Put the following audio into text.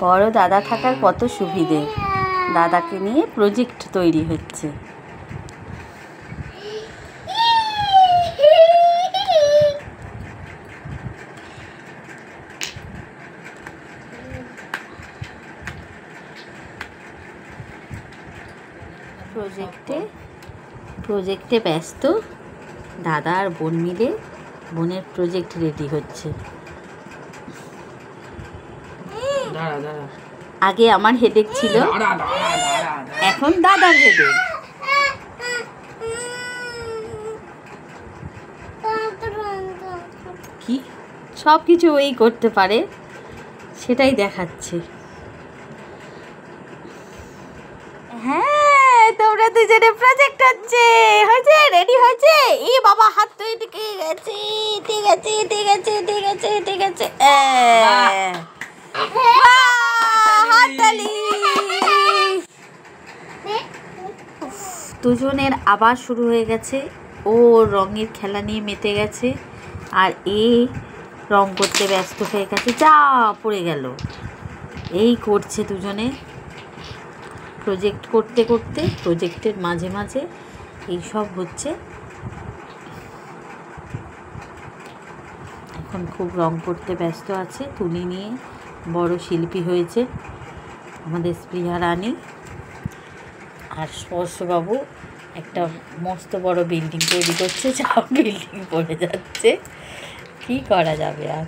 বড় দাদা থাকার কত সুবিধে। দাদাকে নিয়ে প্রজেক্ট তৈরি হচ্ছে। প্রজেক্টে ব্যস্ত দাদা আর বোন মিলে। বোনের প্রজেক্ট রেডি হচ্ছে। আগে আমার হেডেক ছিল, এখন দাদার হেডেক। কি সব কিছু ওই করতে পারে, সেটাই দেখাচ্ছে। হ্যাঁ, তোমরা দুজনে প্রজেক্ট হচ্ছে, হয়েছে, রেডি হয়েছে। এই বাবা, হাত তো এদিকে গেছে। ঠিক আছে, ঠিক আছে, ঠিক আছে, ঠিক আছে। হাততালি। দুজনের আবার শুরু হয়ে গেছে। ও রঙের খেলা নিয়ে মেতে গেছে, আর রং করতে ব্যস্ত হয়ে গেছে। যা পড়ে গেল। এই করছে দুজনে প্রজেক্ট করতে করতে। প্রজেক্টের মাঝে মাঝে এইসব হচ্ছে। এখন খুব রং করতে ব্যস্ত আছে। তুলি নিয়ে বড় শিল্পী হয়েছে আমাদের স্পৃহা রানী। আর স্পর্শবাবু একটা মস্ত বড় বিল্ডিং তৈরি করছে। যা বিল্ডিং পড়ে যাচ্ছে, কি করা যাবে আর।